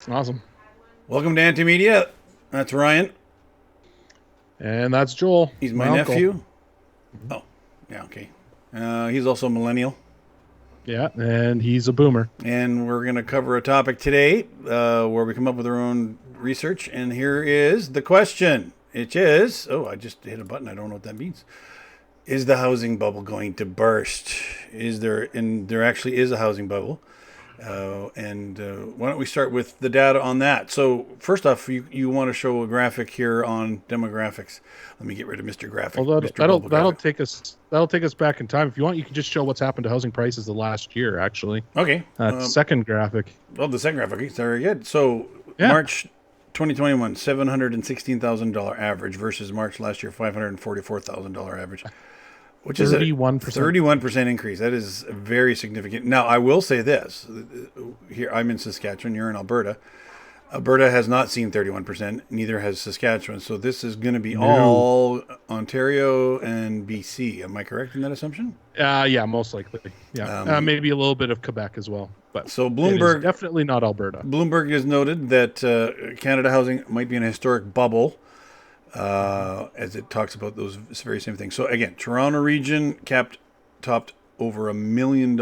Awesome. Welcome to Antimedia. That's Ryan. And that's Joel, He's my my uncle. nephew. Mhm. Oh, yeah, okay. He's also a millennial. Yeah, and he's a boomer. And we're going to cover a topic today where we come up with our own research. And here is the question. It is, I just hit a button. I don't know what that means. Is the housing bubble going to burst? And there actually is a housing bubble. And why don't we start with the data on that? So first off, you want to show a graphic here on demographics. Let me get rid of Mr. Well, Graphic, that'll Mr. that'll Bubble that'll Graphic. take us that'll take us back in time. If you want, you can just show what's happened to housing prices the last year. Actually, Okay. second graphic. Well, the second graphic, very good. So Yeah, March 2021, $716,000 average versus March last year, $544,000 average, which is a 31%. 31% increase. That is very significant. Now, I will say this. Here, I'm in Saskatchewan. You're in Alberta. Alberta has not seen 31%, neither has Saskatchewan. So this is going to be No. all Ontario and BC. Am I correct in that assumption? Yeah, most likely. Yeah, maybe a little bit of Quebec as well, but So it is Bloomberg definitely not Alberta. Bloomberg has noted that Canada housing might be in a historic bubble, as it talks about those very same things. So again, Toronto region topped over $1 million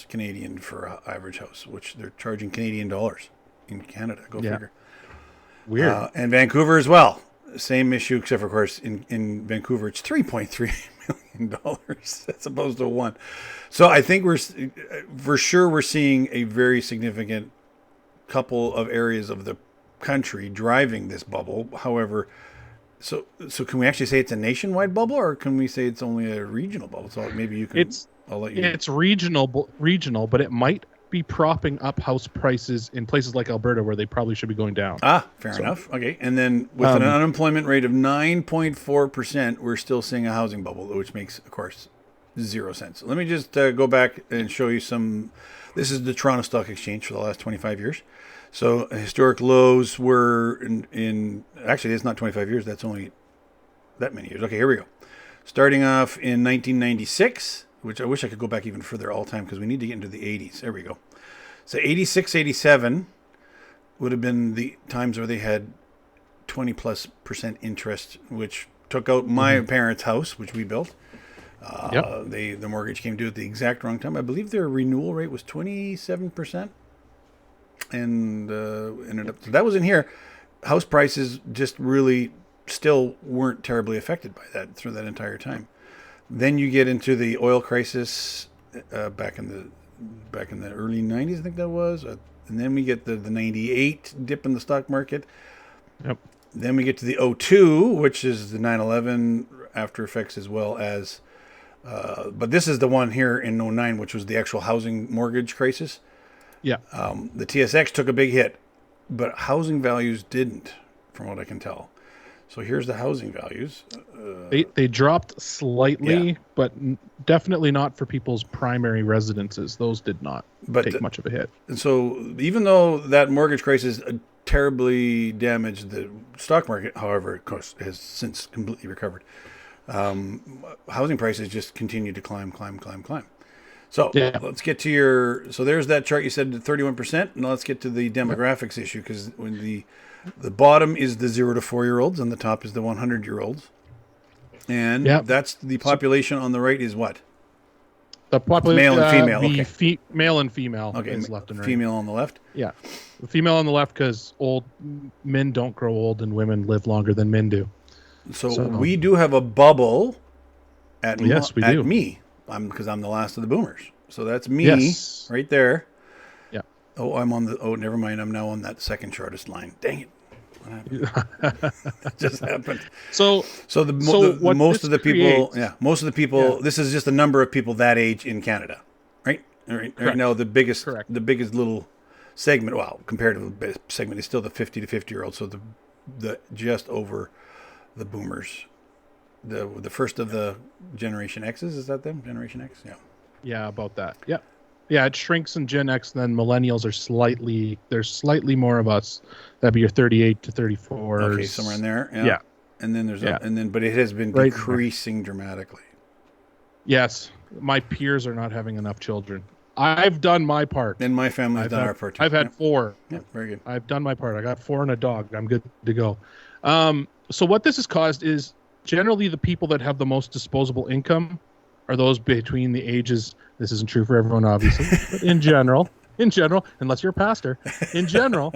Canadian for an average house, which they're charging Canadian dollars in Canada. Go Yeah, figure. weird. And Vancouver as well. Same issue, except for, of course, in Vancouver, it's $3.3 million as opposed to one. So I think for sure we're seeing a very significant couple of areas of the country driving this bubble. However, so can we actually say it's a nationwide bubble, or can we say it's only a regional bubble? So maybe you can. It's I'll let you. it's regional, but it might be propping up house prices in places like Alberta where they probably should be going down. Fair So, enough. Okay, and then with an um, unemployment rate of 9.4%, we're still seeing a housing bubble, which makes, of course, zero sense. Let me just go back and show you some. This is the Toronto Stock Exchange for the last 25 years. So historic lows were in actually it's not 25 years. That's only that many years. Okay, here we go. Starting off in 1996, which I wish I could go back even further all time because we need to get into the 80s. There we go. So 86, 87 would have been the times where they had 20+% interest, which took out my parents' house, which we built. yep. The mortgage came due at the exact wrong time. I believe their renewal rate was 27%, and ended up. So that was in here. House prices just really still weren't terribly affected by that through that entire time. Then you get into the oil crisis back in the early 90s, I think that was. And then we get the 98 dip in the stock market. Yep. Then we get to the '02, which is the 9/11 after effects, as well as but this is the one here in '09, which was the actual housing mortgage crisis. Yeah. The TSX took a big hit, but housing values didn't, from what I can tell. So here's the housing values. They dropped slightly, Yeah. but definitely not for people's primary residences. Those did not But take much of a hit. And so even though that mortgage crisis terribly damaged the stock market, however, of course, has since completely recovered, housing prices just continue to climb, climb, climb, climb. So Yeah. let's get to your. So there's that chart you said, 31%. Now let's get to the Yep. demographics issue, because when the bottom is the 0 to 4 year olds and the top is the 100-year-olds, and Yep. that's the population on the right is what? The Male and female, the okay. male and female Okay, is left and right. female on the left. Yeah. The female on the left because old men don't grow old and women live longer than men do. So So we do have a bubble at Yes, we at do. me. Because I'm the last of the boomers. So that's me Yes. right there. Yeah. Oh, I'm on the. Oh, never mind. I'm now on that second shortest line. Dang it! What happened? That just happened. So So what most this of the people, creates- yeah, most of the people. Yeah. This is just the number of people that age in Canada, right? Right Correct. now, the biggest Correct. little segment. Well, compared to the segment is still the 50 to 50-year-olds. So the just over the boomers. The first of the Generation X's, is that them? Generation X, yeah. Yeah, about that. Yeah. Yeah, it shrinks in Gen X, and then millennials there's slightly more of us. That'd be your 38 to 34. Okay, somewhere in there. Yeah. Yeah. And then there's Yeah. but it has been Right in there. decreasing dramatically. Yes. My peers are not having enough children. I've done my part. And my family's done our part too. I've had Yep. 4. Yep, very good. I've done my part. I got 4 and a dog. I'm good to go. So what this has caused is generally the people that have the most disposable income are those between the ages. This isn't true for everyone, obviously, but in general, unless you're a pastor, in general,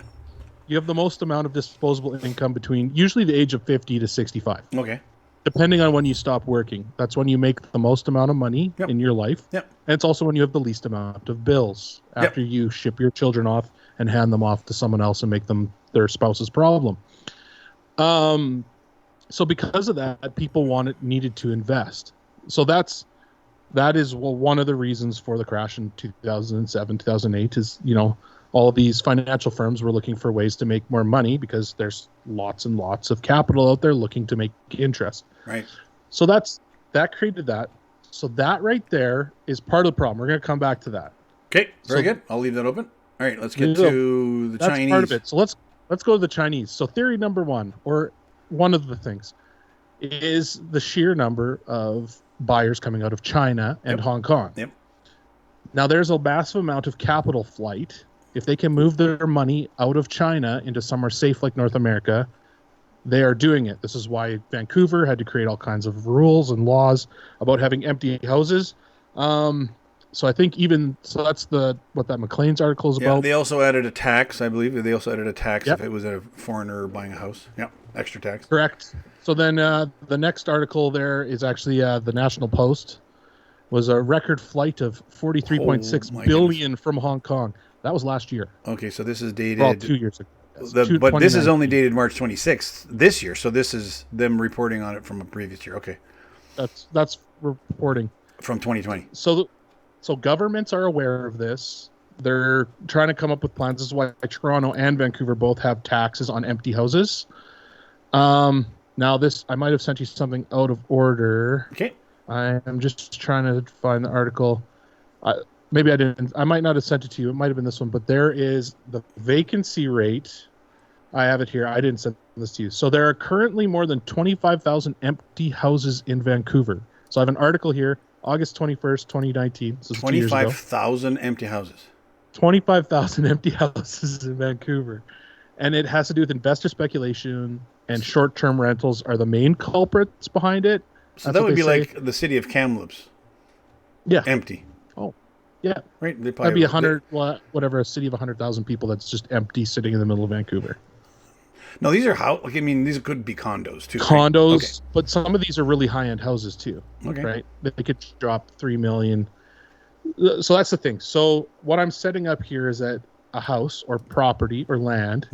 you have the most amount of disposable income between usually the age of 50 to 65. Okay. Depending on when you stop working. That's when you make the most amount of money in your life. Yep. And it's also when you have the least amount of bills after you ship your children off and hand them off to someone else and make them their spouse's problem. So because of that, people needed to invest. So that is one of the reasons for the crash in 2007, 2008 is, all of these financial firms were looking for ways to make more money because there's lots and lots of capital out there looking to make interest. Right. So that created that. So that right there is part of the problem. We're going to come back to that. Okay. Very good. I'll leave that open. All right. Let's get to the Chinese. That's part of it. So let's go to the Chinese. So theory number 1, or one of the things, is the sheer number of buyers coming out of China and Hong Kong. Yep. Now there's a massive amount of capital flight. If they can move their money out of China into somewhere safe like North America, they are doing it. This is why Vancouver had to create all kinds of rules and laws about having empty houses. So I think that's what that McLean's article is about. They also added a tax, I believe. They also added a tax if it was a foreigner buying a house. Yep, extra tax. Correct. So then the next article there is actually the National Post was a record flight of 43.6 billion from Hong Kong. That was last year. Okay, so this is dated... Well, 2 years ago. But this is only dated March 26th this year, so this is them reporting on it from a previous year. Okay. That's reporting. From 2020. So governments are aware of this. They're trying to come up with plans. This is why Toronto and Vancouver both have taxes on empty houses. Now I might have sent you something out of order. Okay. I am just trying to find the article. Maybe I didn't. I might not have sent it to you. It might have been this one. But there is the vacancy rate. I have it here. I didn't send this to you. So there are currently more than 25,000 empty houses in Vancouver. So I have an article here, August 21st, 2019. So 25,000 empty houses. 25,000 empty houses in Vancouver. And it has to do with investor speculation and short-term rentals are the main culprits behind it. So that would be like the city of Kamloops. Yeah. Empty. Oh, yeah. Right. That'd be 100, whatever, a city of 100,000 people that's just empty sitting in the middle of Vancouver. No, these are these could be condos too. Condos, right? Okay. But some of these are really high-end houses too. Okay. Right? They could drop $3 million. So that's the thing. So what I'm setting up here is that a house or property or land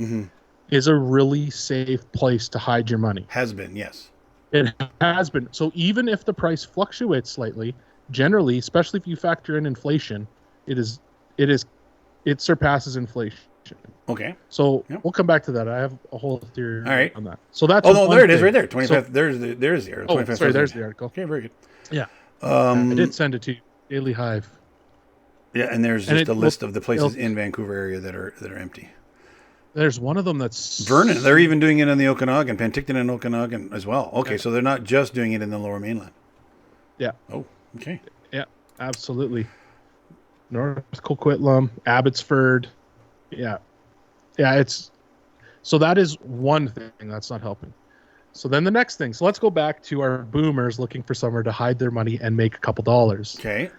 is a really safe place to hide your money. Has been, yes. It has been. So even if the price fluctuates slightly, generally, especially if you factor in inflation, it surpasses inflation. Okay. So we'll come back to that. I have a whole theory on that. So that's there it is, right there. 25. There's the article. There's the article. Okay, very good. Yeah. I did send it to you. Daily Hive. Yeah, and there's just a list of the places in Vancouver area that are empty. There's one of them that's Vernon. They're even doing it in the Okanagan, Penticton and Okanagan as well. Okay, so they're not just doing it in the Lower Mainland. Yeah. Oh, okay. Yeah, absolutely. North Coquitlam, Abbotsford. Yeah. Yeah, so that is one thing that's not helping. So then the next thing. So let's go back to our boomers looking for somewhere to hide their money and make a couple dollars. Okay.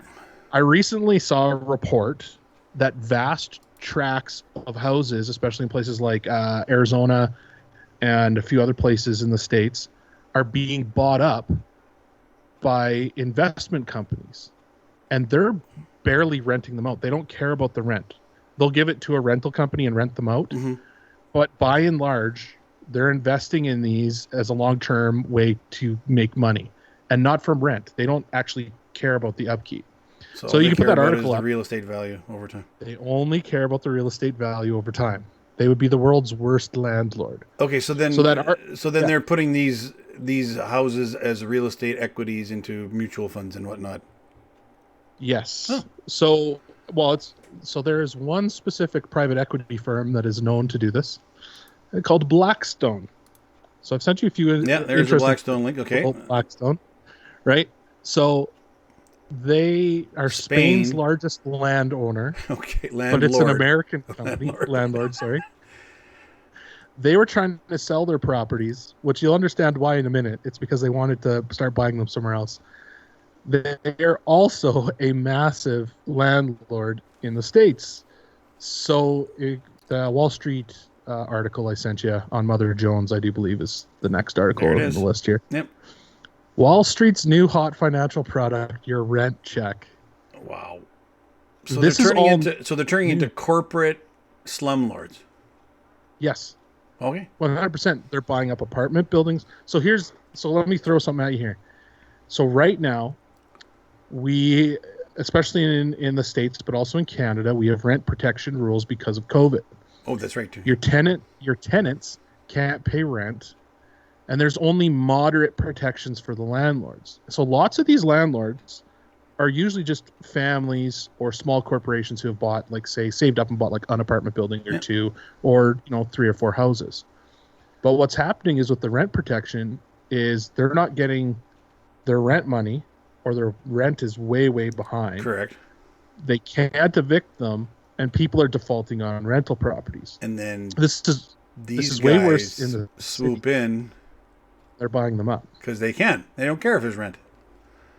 I recently saw a report that vast tracts of houses, especially in places like Arizona and a few other places in the States, are being bought up by investment companies. And they're barely renting them out. They don't care about the rent. They'll give it to a rental company and rent them out. Mm-hmm. But by and large, they're investing in these as a long-term way to make money and not from rent. They don't actually care about the upkeep. So you can put that article up. The real estate value over time. They only care about the real estate value over time. They would be the world's worst landlord. Okay, so then they're putting these houses as real estate equities into mutual funds and whatnot. Yes. Huh. So there is one specific private equity firm that is known to do this, called Blackstone. So I've sent you a few. Yeah, there's a Blackstone link. Okay. Blackstone, right? So They are Spain's Spain. largest landowner, Okay, but it's an landlord. American company, Landlord. landlord, sorry. They were trying to sell their properties, which you'll understand why in a minute. It's because they wanted to start buying them somewhere else. They're also a massive landlord in the States. So the Wall Street article I sent you on Mother Jones, I do believe, is the next There article it in the is. list here. Yep. Wall Street's new hot financial product, your rent check. Wow. So This is all they're turning into new. corporate slumlords. Yes, Okay. 100%. They're buying up apartment buildings. So let me throw something at you here. So right now, we, especially in the States, but also in Canada, we have rent protection rules because of COVID. Oh, that's right too. Your tenants can't pay rent, and there's only moderate protections for the landlords. So lots of these landlords are usually just families or small corporations who have bought, like, say, saved up and bought like an apartment building or Yep. two, or 3 or 4 houses. But what's happening is with the rent protection is they're not getting their rent money, or their rent is way, way behind. Correct. They can't evict them, and people are defaulting on rental properties. And then This these is guys way worse in the swoop city. in They're buying them up. because they can. They don't care if there's rent.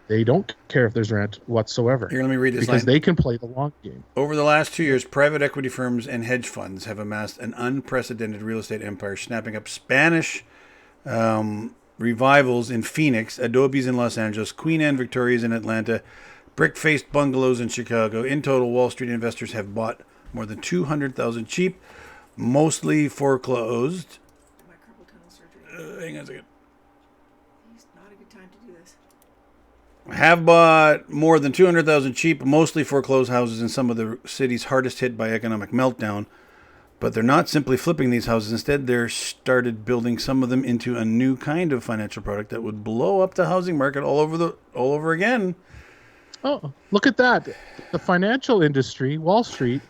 They don't care if there's rent whatsoever. Here, let me read this because line. they can play the long game. Over the last 2 years, private equity firms and hedge funds have amassed an unprecedented real estate empire, snapping up Spanish revivals in Phoenix, Adobe's in Los Angeles, Queen Anne Victoria's in Atlanta, brick-faced bungalows in Chicago. In total, Wall Street investors have bought more than 200,000 cheap, mostly foreclosed. My carpal tunnel surgery. Hang on a second. It's not a good time to do this. Have bought more than 200,000 cheap, mostly foreclosed houses in some of the cities hardest hit by economic meltdown. But they're not simply flipping these houses. Instead, they're started building some of them into a new kind of financial product that would blow up the housing market all over again. Oh, look at that. The financial industry, Wall Street,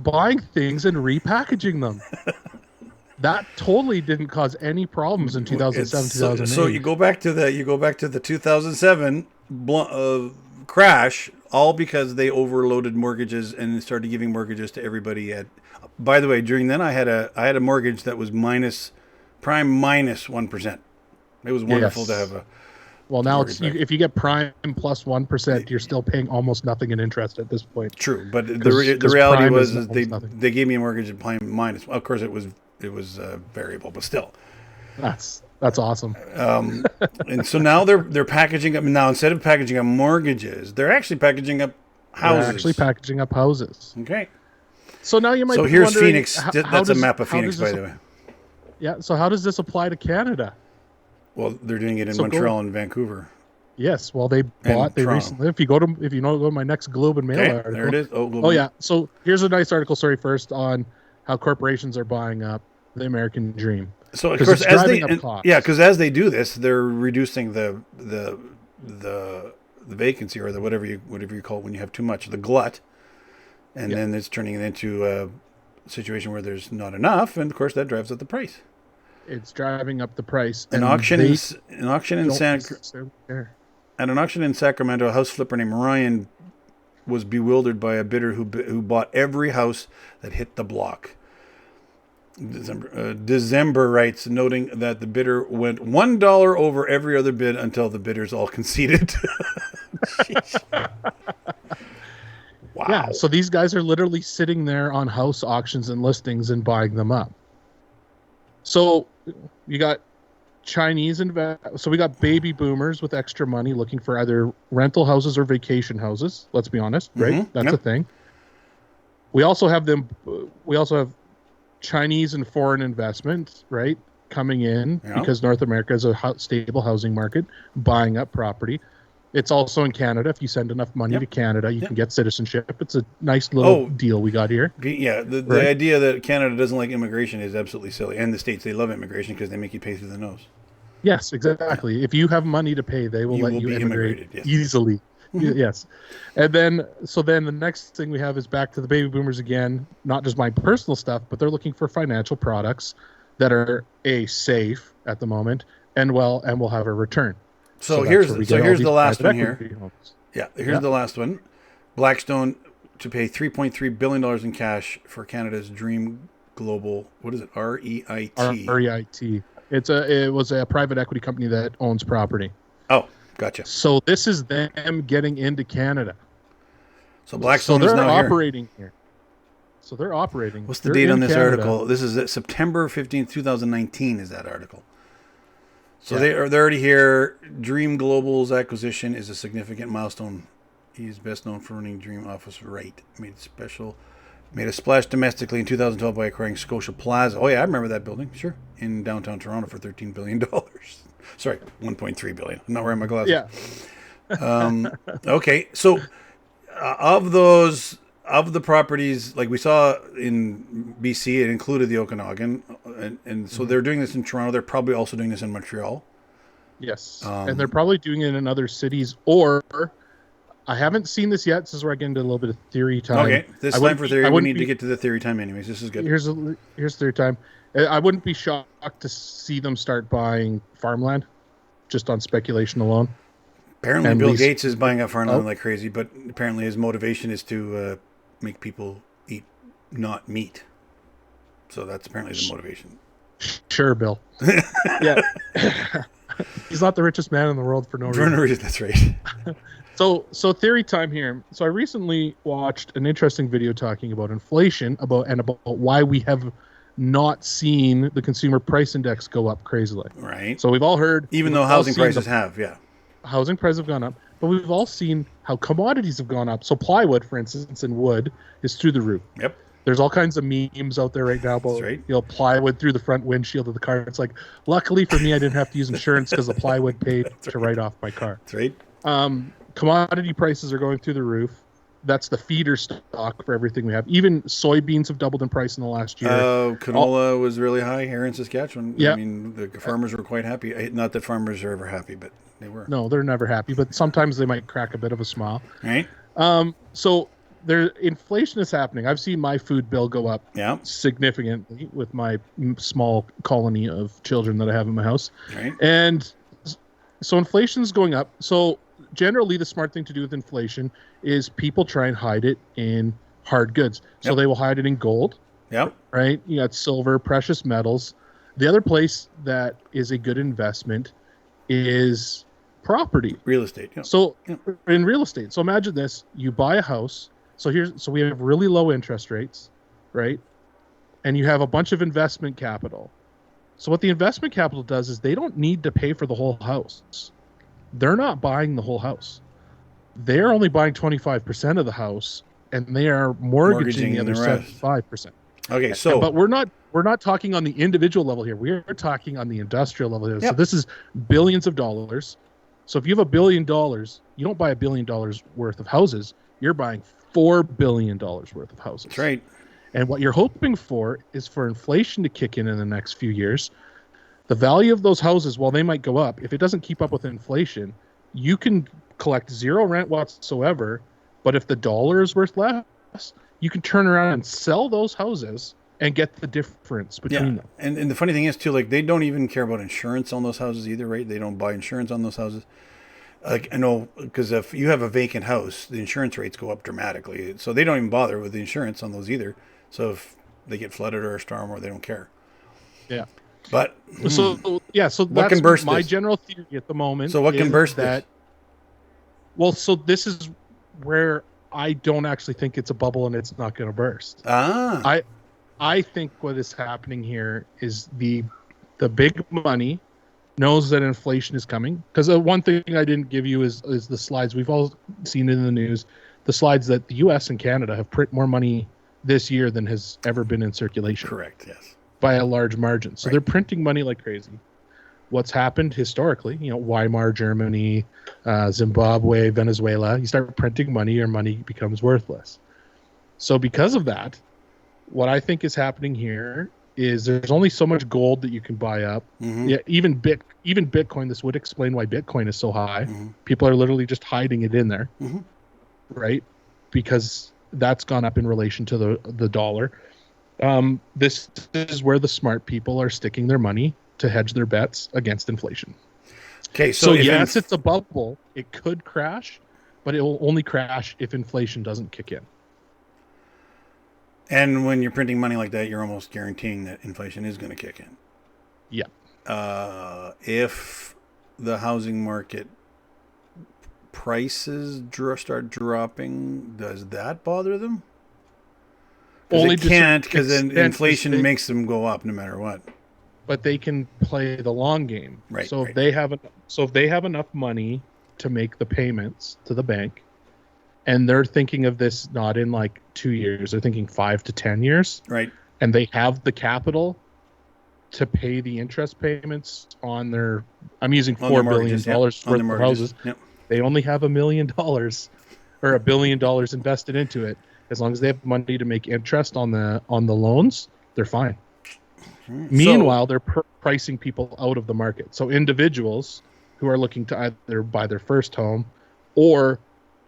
buying things and repackaging them. That totally didn't cause any problems in 2007, 2008. So you go back to the 2007 crash, all because they overloaded mortgages and started giving mortgages to everybody. By the way, during then I had a mortgage that was prime minus 1%. It was wonderful to have a. Well, now if you get prime plus 1%, you're still paying almost nothing in interest at this point. True, but the reality was they gave me a mortgage at prime minus. Of course, it was variable, but still. That's awesome. And so now they're packaging up. Now, instead of packaging up mortgages, they're actually packaging up houses. They're actually packaging up houses. Okay. So now you might. So be here's wondering, Phoenix. That's a map of Phoenix, by the way. Yeah. So how does this apply to Canada? Well, they're doing it in Montreal and Vancouver. Yes. Well, they recently. If you go to my next Globe and Mail article. There it is. Oh yeah. So here's a nice article. Sorry, first on how corporations are buying up the American dream. So of course, because as they do this, they're reducing the vacancy, or the whatever you call it when you have too much, the glut, and then it's turning it into a situation where there's not enough, and of course that drives up the price. It's driving up the price. At an auction in Sacramento, a house flipper named Ryan was bewildered by a bidder who bought every house that hit the block. December writes, noting that the bidder went $1 over every other bid until the bidders all conceded. Wow. Yeah, so these guys are literally sitting there on house auctions and listings and buying them up. So you got so we got baby boomers with extra money looking for either rental houses or vacation houses. Let's be honest, right? Mm-hmm. That's a thing. We also have Chinese and foreign investment, right, coming in because North America is a stable housing market, buying up property. It's also in Canada. If you send enough money to Canada, you can get citizenship. It's a nice little deal we got here. Yeah, the idea that Canada doesn't like immigration is absolutely silly. And the States, they love immigration because they make you pay through the nose. Yes, exactly. If you have money to pay, they will let you immigrate easily. Yes. And then the next thing we have is back to the baby boomers again, not just my personal stuff, but they're looking for financial products that are safe at the moment and will have a return. So here's the last one here Yeah, here's the last one. Blackstone to pay $3.3 billion in cash for Canada's Dream Global. What is it? REIT. REIT. It was a private equity company that owns property. Oh, gotcha. So this is them getting into Canada. So Blackstone is they're now operating here. So they're operating. What's the date on this article? This is September 15th, 2019 is that article. So they're already here. Dream Global's acquisition is a significant milestone. He's best known for running Dream Office Right. Made a splash domestically in 2012 by acquiring Scotia Plaza. Oh yeah, I remember that building. Sure. In downtown Toronto for $13 billion. Sorry, $1.3 billion. I'm not wearing my glasses. Yeah. Okay. So of the properties, like we saw in BC, it included the Okanagan. And so they're doing this in Toronto. They're probably also doing this in Montreal. Yes. And they're probably doing it in other cities, or I haven't seen this yet. This is where I get into a little bit of theory time. Okay. This time for theory, we need to get to the theory time anyways. This is good. Here's theory time. I wouldn't be shocked to see them start buying farmland just on speculation alone. Apparently, Bill Gates is buying up farmland like crazy, but apparently his motivation is to make people eat not meat. So that's apparently the motivation. Sure, Bill. Yeah. He's not the richest man in the world for no reason. That's right. So theory time here. So I recently watched an interesting video talking about inflation, about why we have not seen the consumer price index go up crazily. Right. So we've all heard, even though housing prices housing prices have gone up, but we've all seen how commodities have gone up. So plywood, for instance, and wood is through the roof. Yep. There's all kinds of memes out there right now about plywood through the front windshield of the car. It's like, luckily for me, I didn't have to use insurance because the plywood paid to write off my car. That's right. Commodity prices are going through the roof. That's the feeder stock for everything we have. Even soybeans have doubled in price in the last year. Canola was really high here in Saskatchewan. Yeah. I mean, the farmers were quite happy. Not that farmers are ever happy, but they were. No, they're never happy, but sometimes they might crack a bit of a smile. Right. So inflation is happening. I've seen my food bill go up significantly with my small colony of children that I have in my house. Right. And so inflation is going up. So generally the smart thing to do with inflation is people try and hide it in hard goods. So they will hide it in gold. Yep. Right. You got silver, precious metals. The other place that is a good investment is property. Real estate. Yeah. So in real estate. So imagine this, you buy a house. So we have really low interest rates, right? And you have a bunch of investment capital. So what the investment capital does is they don't need to pay for the whole house. They're not buying the whole house. They're only buying 25% of the house, and they are mortgaging the other 75%. Okay, but we're not talking on the individual level here. We're talking on the industrial level here. Yep. So this is billions of dollars. So if you have $1 billion, you don't buy $1 billion worth of houses. You're buying $4 billion worth of houses. That's right. And what you're hoping for is for inflation to kick in the next few years. The value of those houses, while they might go up, if it doesn't keep up with inflation, you can collect zero rent whatsoever. But if the dollar is worth less, you can turn around and sell those houses and get the difference between them. And the funny thing is, too, like they don't even care about insurance on those houses either, right? They don't buy insurance on those houses. Like, I know, because if you have a vacant house, the insurance rates go up dramatically. So they don't even bother with the insurance on those either. So if they get flooded or a storm, or they don't care. Yeah. But so what can that's burst my this? general theory at the moment. So what can burst that? This? Well, so this is where I don't actually think it's a bubble and it's not going to burst. I think what is happening here is the big money knows that inflation is coming. Because one thing I didn't give you is the slides. We've all seen it in the news. The slides that the U.S. and Canada have print more money this year than has ever been in circulation. Correct, yes. By a large margin. So they're printing money like crazy. What's happened historically, Weimar, Germany, Zimbabwe, Venezuela, you start printing money, your money becomes worthless. So because of that, what I think is happening here is there's only so much gold that you can buy up. Mm-hmm. Yeah, even Bitcoin, this would explain why Bitcoin is so high. Mm-hmm. People are literally just hiding it in there, right? Because that's gone up in relation to the dollar. This is where the smart people are sticking their money to hedge their bets against inflation. Okay, so yes, it's a bubble. It could crash, but it will only crash if inflation doesn't kick in. And when you're printing money like that, you're almost guaranteeing that inflation is going to kick in. Yeah. If the housing market prices start dropping, does that bother them? Only they can't, because then inflation makes them go up no matter what. But they can play the long game. Right. So if they have enough money to make the payments to the bank, and they're thinking of this not in like 2 years, they're thinking 5 to 10 years. Right. And they have the capital to pay the interest payments on their, I'm using $4 billion worth of houses. Yep. They only have $1 million or $1 billion invested into it. As long as they have money to make interest on the loans, they're fine. Meanwhile, they're pricing people out of the market. So individuals who are looking to either buy their first home, or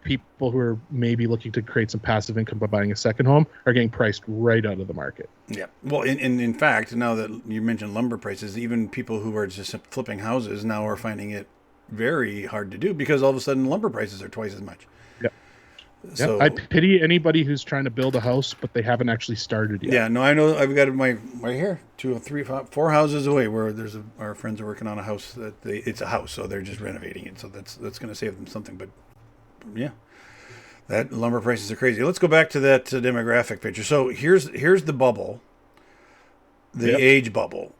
people who are maybe looking to create some passive income by buying a second home are getting priced right out of the market. Yeah. Well, in fact, now that you mentioned lumber prices, even people who are just flipping houses now are finding it very hard to do, because all of a sudden lumber prices are twice as much. So, I pity anybody who's trying to build a house, but they haven't actually started yet. Yeah, no, I know. I've got my right here, 2, 3, 4 houses away, where our friends are working on a house that it's a house, so they're just renovating it. So that's going to save them something. But yeah, that lumber prices are crazy. Let's go back to that demographic picture. So here's the bubble, the age bubble.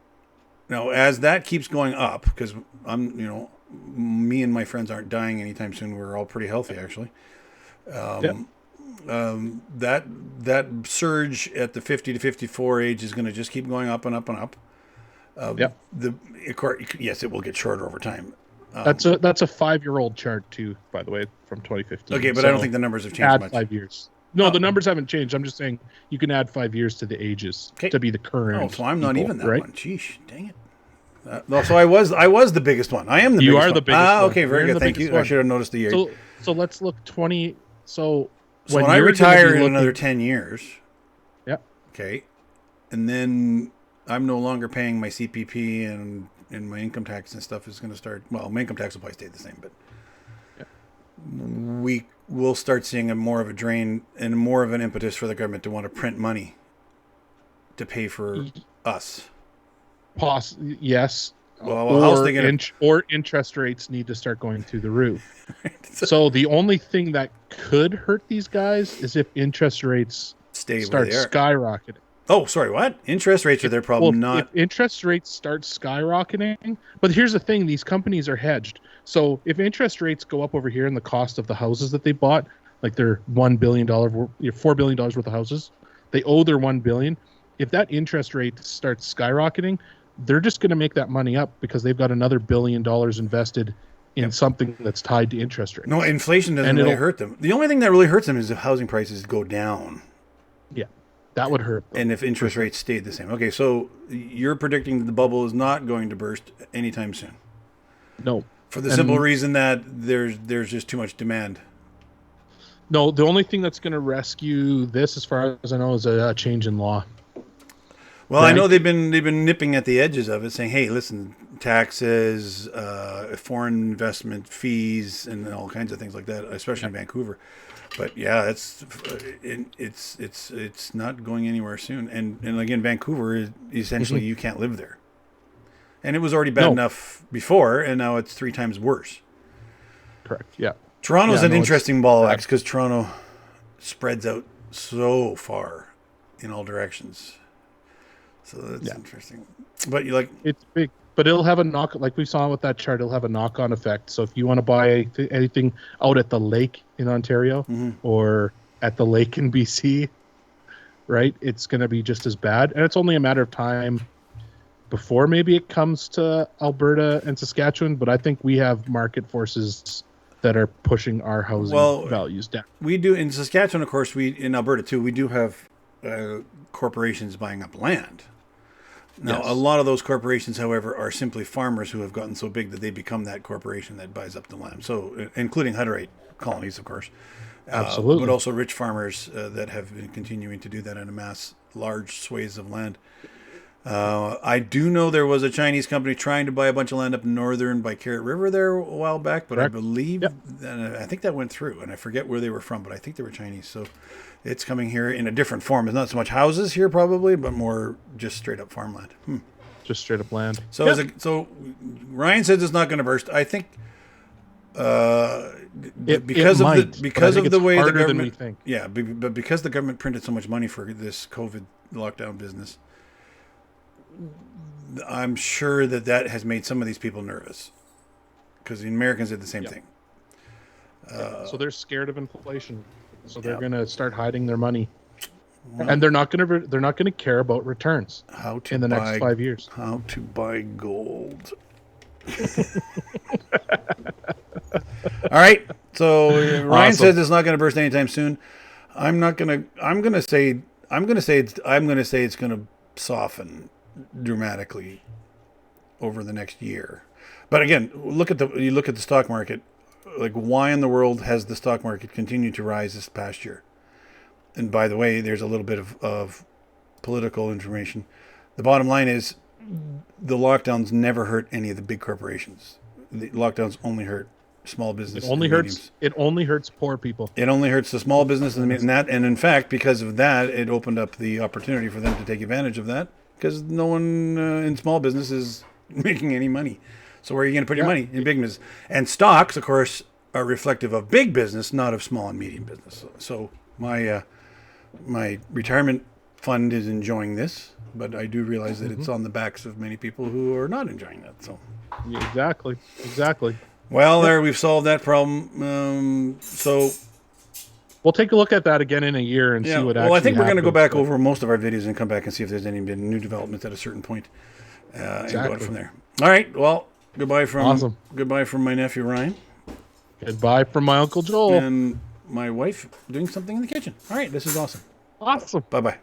Now, as that keeps going up, because me and my friends aren't dying anytime soon. We're all pretty healthy, actually. That surge at the 50 to 54 age is going to just keep going up and up and up. Yes, it will get shorter over time. That's a 5-year-old chart too, by the way, from 2015. Okay, but I don't think the numbers have changed much. 5 years. No, the numbers haven't changed. I'm just saying you can add 5 years to the ages to be the current. Oh, so I'm not even that one. Sheesh, dang it. So I was the biggest one. I am the biggest one. You are the biggest one. Okay, very good. Thank you. I should have noticed the year. So let's look 20. So when I retire in another 10 years. Yeah. Okay. And then I'm no longer paying my CPP, and my income tax and stuff is going to start. Well, my income tax will probably stay the same, but we will start seeing more of a drain and more of an impetus for the government to want to print money to pay for us. Yes. Well, or interest rates need to start going through the roof. Right. So the only thing that could hurt these guys is if interest rates start skyrocketing. Oh, sorry, what? Interest rates are their problem, if interest rates start skyrocketing. But here's the thing, these companies are hedged. So if interest rates go up over here and the cost of the houses that they bought, like their $1 billion, $4 billion worth of houses, they owe their $1 billion. If that interest rate starts skyrocketing, they're just going to make that money up because they've got another $1 billion invested in something that's tied to interest rates. No, inflation doesn't really hurt them. The only thing that really hurts them is if housing prices go down. Yeah, that would hurt them. And if interest rates stayed the same. Okay, so you're predicting that the bubble is not going to burst anytime soon. No. For the simple reason that there's just too much demand. No, the only thing that's going to rescue this, as far as I know, is a change in law. Well, I know they've been nipping at the edges of it, saying, "Hey, listen, taxes, foreign investment fees, and all kinds of things like that, especially in Vancouver." But yeah, it's not going anywhere soon. And again, Vancouver is essentially you can't live there, and it was already bad enough before, and now it's 3 times worse. Correct. Yeah. Toronto's an interesting ball of wax because Toronto spreads out so far in all directions. So that's interesting. But it's big, but it'll have a knock, like we saw with that chart, it'll have a knock-on effect. So if you want to buy anything out at the lake in Ontario or at the lake in BC, right, it's going to be just as bad. And it's only a matter of time before maybe it comes to Alberta and Saskatchewan. But I think we have market forces that are pushing our housing values down. We do in Saskatchewan, of course, in Alberta too, we do have corporations buying up land. Now, a lot of those corporations, however, are simply farmers who have gotten so big that they become that corporation that buys up the land. So, including Hutterite colonies, of course. Absolutely. But also rich farmers that have been continuing to do that and amass large swathes of land. I do know there was a Chinese company trying to buy a bunch of land up northern by Carrot River there a while back, but Correct. I believe, Yep. and I think that went through, and I forget where they were from, but I think they were Chinese. So it's coming here in a different form. It's not so much houses here probably, but more just straight up farmland. Just straight up land. So Yeah. so Ryan says it's not going to burst. I think because it of might, the because but I think of the it's way the harder than we government think. yeah, but because the government printed so much money for this COVID lockdown business, I'm sure that has made some of these people nervous because the Americans did the same Yep. thing. So they're scared of inflation. So they're Yep. going to start hiding their money, and they're not going to care about returns How to in the next 5 years. How to buy gold. All right. So Ryan Awesome. says it's not going to burst anytime soon. I'm going to say it's going to soften dramatically over the next year. But again, you look at the stock market. Like, why in the world has the stock market continued to rise this past year? And by the way, there's a little bit of political information. The bottom line is the lockdowns never hurt any of the big corporations. The lockdowns only hurt small business. It only hurts poor people. It only hurts the small business and in fact, because of that, it opened up the opportunity for them to take advantage of that because no one in small business is making any money. So where are you going to put your money? In big business. And stocks, of course, are reflective of big business, not of small and medium business. So my retirement fund is enjoying this, but I do realize that it's on the backs of many people who are not enjoying that. So Exactly. well, there we've solved that problem. So We'll take a look at that again in a year and see what. Well, I think we're going to go back happens, over most of our videos and come back and see if there's any new developments at a certain point, and go from there. All right. Well, goodbye from my nephew Ryan. Goodbye from my Uncle Joel. And my wife doing something in the kitchen. All right. This is awesome. Awesome. Bye-bye.